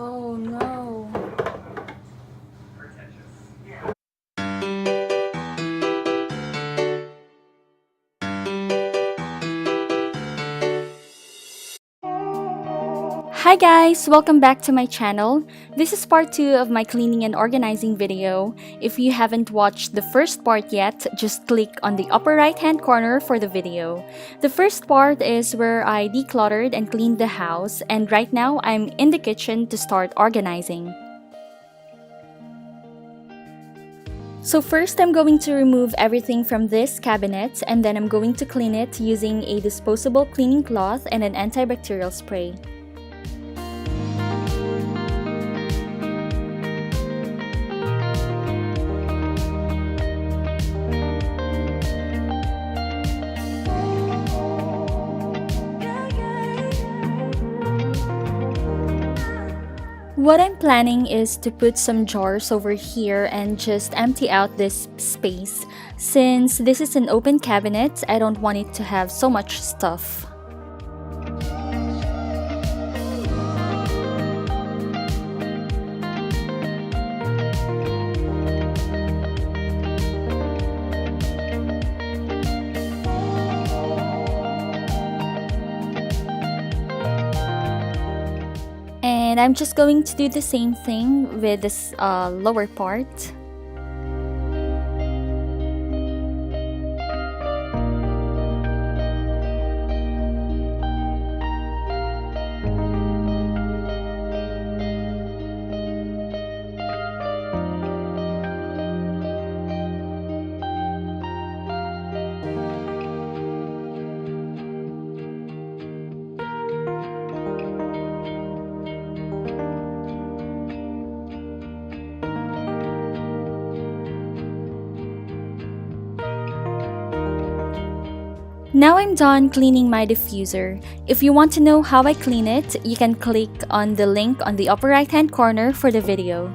Oh no. Hi guys, welcome back to my channel. This is part 2 of my cleaning and organizing video. If you haven't watched the first part yet, just click on the upper right hand corner for the video. The first part is where I decluttered and cleaned the house, and right now I'm in the kitchen to start organizing. So first I'm going to remove everything from this cabinet, and then I'm going to clean it using a disposable cleaning cloth and an antibacterial spray. What I'm planning is to put some jars over here and just empty out this space. Since this is an open cabinet, I don't want it to have so much stuff. And I'm just going to do the same thing with this lower part. Now I'm done cleaning my diffuser. If you want to know how I clean it, you can click on the link on the upper right hand corner for the video.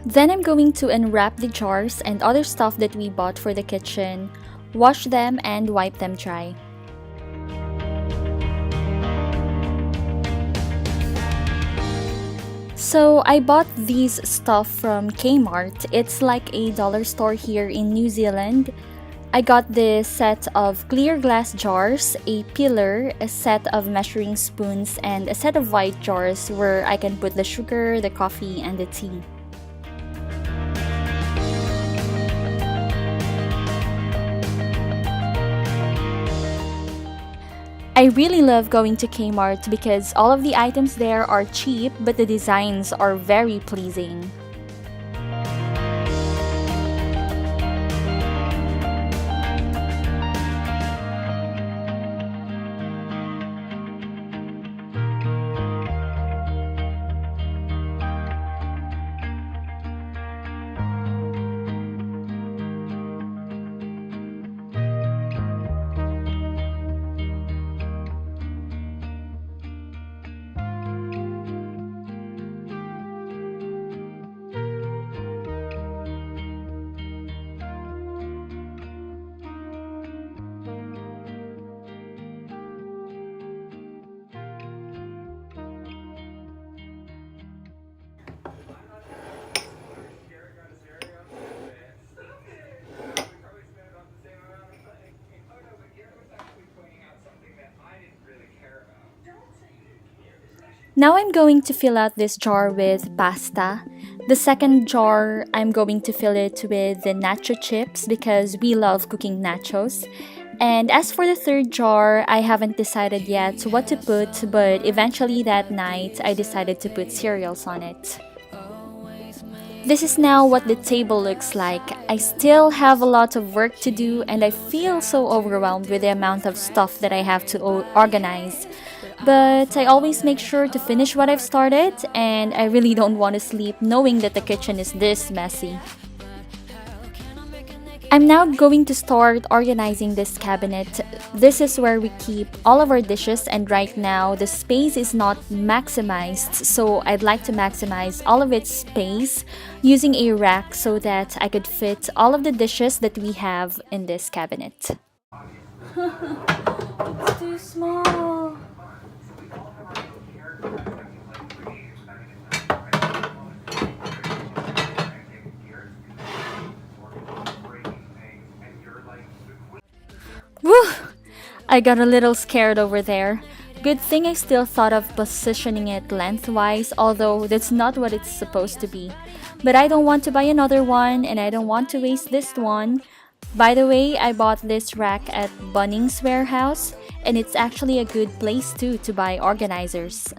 Then I'm going to unwrap the jars and other stuff that we bought for the kitchen, wash them and wipe them dry. So I bought these stuff from KMART. It's like a dollar store here in New Zealand. I got this set of clear glass jars, a pillar, a set of measuring spoons, and a set of white jars where I can put the sugar, the coffee, and the tea. I really love going to KMART because all of the items there are cheap, but the designs are very pleasing. Now I'm going to fill out this jar with pasta. The second jar, I'm going to fill it with the nacho chips because we love cooking nachos. And as for the third jar, I haven't decided yet what to put, but eventually that night I decided to put cereals on it. This is now what the table looks like. I still have a lot of work to do and I feel so overwhelmed with the amount of stuff that I have to organize. But I always make sure to finish what I've started, and I really don't want to sleep knowing that the kitchen is this messy. I'm now going to start organizing this cabinet. This is where we keep all of our dishes, and right now the space is not maximized, so I'd like to maximize all of its space using a rack so that I could fit all of the dishes that we have in this cabinet. It's too small. Woo! I got a little scared over there. Good thing I still thought of positioning it lengthwise, although that's not what it's supposed to be. But I don't want to buy another one, and I don't want to waste this one. By the way, I bought this rack at Bunnings Warehouse, and it's actually a good place too to buy organizers.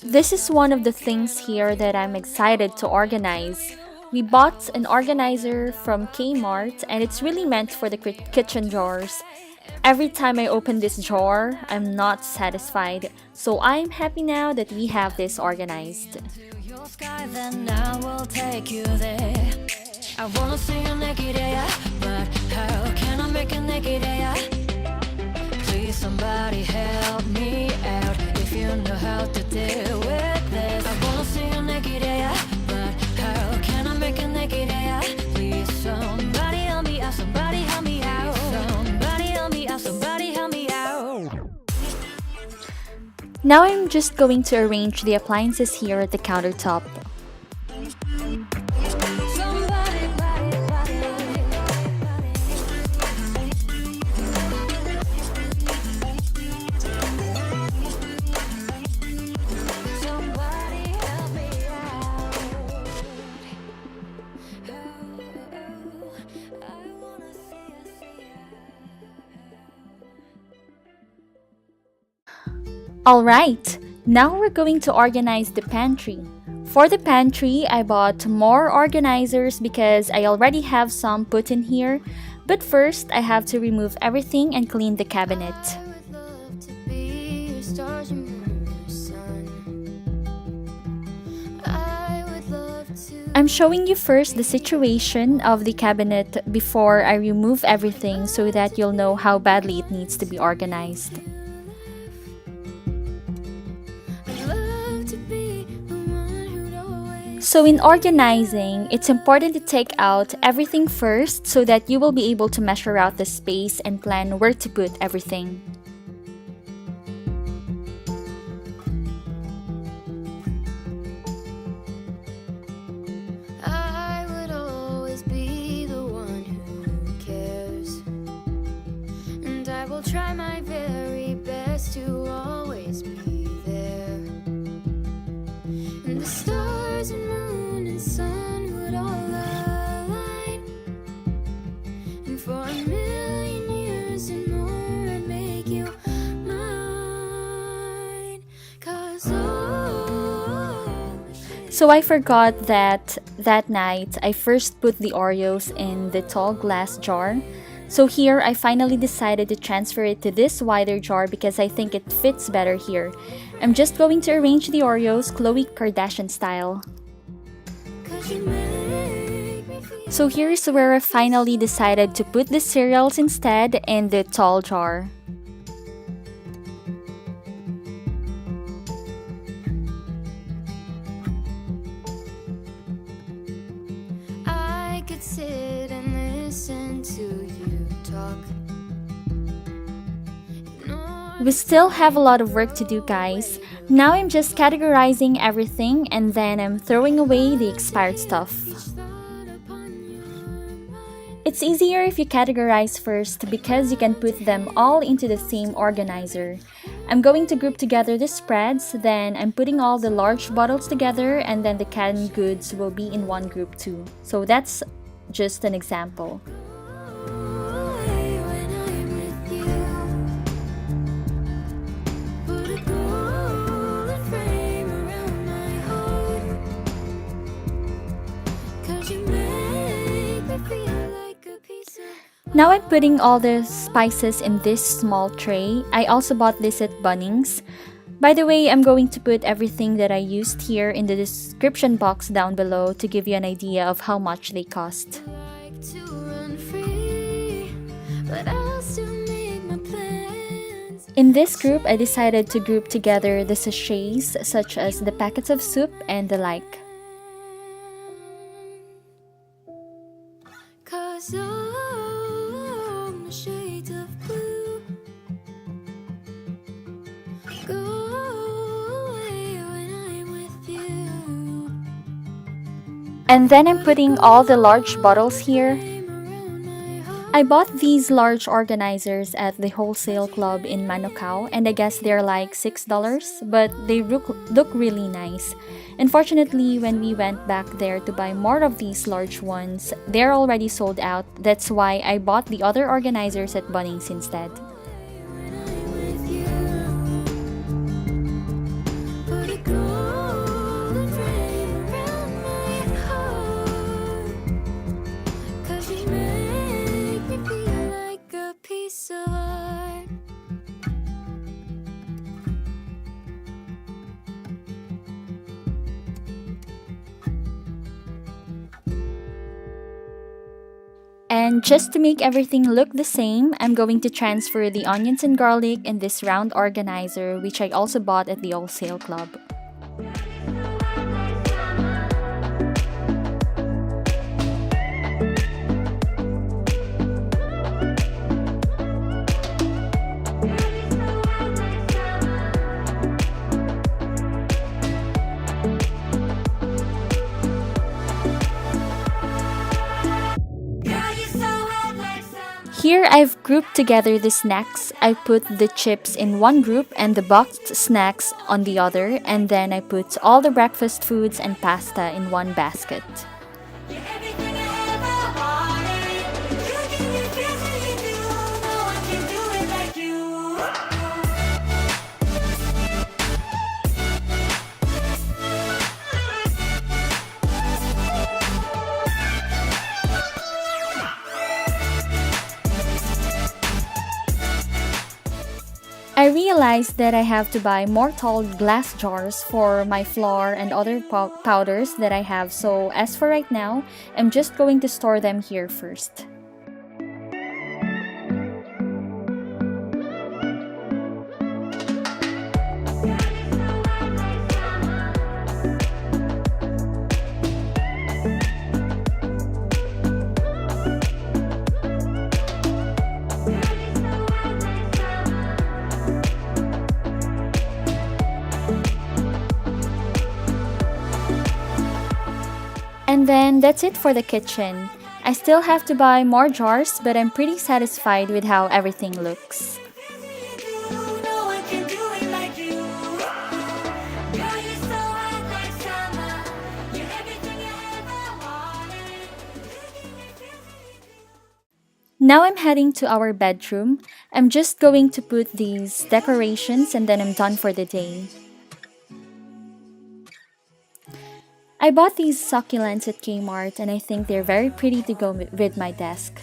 This is one of the things here that I'm excited to organize. We bought an organizer from KMART and it's really meant for the kitchen drawers. Every time I open this drawer, I'm not satisfied. So I'm happy now that we have this organized. Your sky, then I will take you there. I wanna see you naked, yeah, but how can I make it naked, yeah? Please, somebody help me out if you know how to deal with this. I wanna see you naked, yeah, but how can I make it naked, yeah? Please, somebody help me out, somebody help me out. Somebody help me out, somebody help me out. Now I'm just going to arrange the appliances here at the countertop. Alright, now we're going to organize the pantry. For the pantry, I bought more organizers because I already have some put in here. But first, I have to remove everything and clean the cabinet. I'm showing you first the situation of the cabinet before I remove everything so that you'll know how badly it needs to be organized. So in organizing, it's important to take out everything first so that you will be able to measure out the space and plan where to put everything. I would always be the one who cares, and I will try my very best to always be there. And the stars and moon and sun would all align, and for a million years and more I'd make you mine. 'Cause So I forgot that night I first put the Oreos in the tall glass jar. So here I finally decided to transfer it to this wider jar because I think it fits better here. I'm just going to arrange the Oreos Khloe Kardashian style. So here's where I finally decided to put the cereals instead in the tall jar. I could sit and listen to you talk. We still have a lot of work to do, guys. Now I'm just categorizing everything and then I'm throwing away the expired stuff. It's easier if you categorize first because you can put them all into the same organizer. I'm going to group together the spreads, then I'm putting all the large bottles together, and then the canned goods will be in one group too. So that's just an example. Now I'm putting all the spices in this small tray. I also bought this at Bunnings. By the way, I'm going to put everything that I used here in the description box down below to give you an idea of how much they cost. In this group, I decided to group together the sachets such as the packets of soup and the like. And then I'm putting all the large bottles here. I bought these large organizers at the wholesale club in Manukau, and I guess they're like $6, but they look really nice. Unfortunately, when we went back there to buy more of these large ones, they're already sold out. That's why I bought the other organizers at Bunnings instead. And just to make everything look the same, I'm going to transfer the onions and garlic in this round organizer, which I also bought at the wholesale club. Here I've grouped together the snacks. I put the chips in one group and the boxed snacks on the other, and then I put all the breakfast foods and pasta in one basket. I realized that I have to buy more tall glass jars for my flour and other powders that I have, so as for right now, I'm just going to store them here first. And then that's it for the kitchen. I still have to buy more jars, but I'm pretty satisfied with how everything looks. Now I'm heading to our bedroom. I'm just going to put these decorations and then I'm done for the day. I bought these succulents at KMART and I think they're very pretty to go with my desk.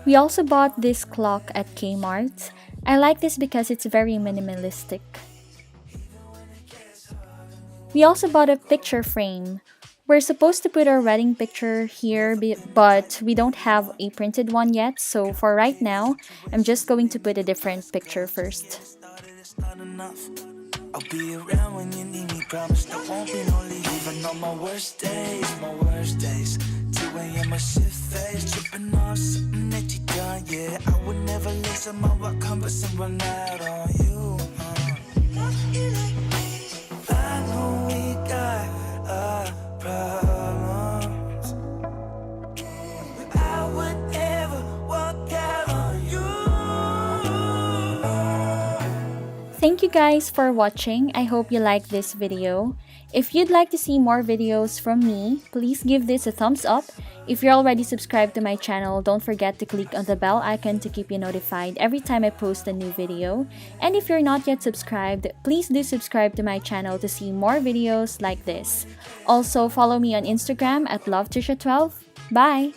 We also bought this clock at KMART. I like this because it's very minimalistic. We also bought a picture frame. We're supposed to put our wedding picture here, but we don't have a printed one yet, so for right now, I'm just going to put a different picture first. I'll be around when you need me, promise there won't be no leave. Even on my worst days 2 a.m. my shift phase, tripping off something that you done, yeah. I would never listen, my rock compass and run out on you. I know we got problems, but I would never walk out on you. Thank you guys for watching. I hope you liked this video. If you'd like to see more videos from me, please give this a thumbs up. If you're already subscribed to my channel, don't forget to click on the bell icon to keep you notified every time I post a new video. And if you're not yet subscribed, please do subscribe to my channel to see more videos like this. Also, follow me on Instagram at LoveTrisha12. Bye!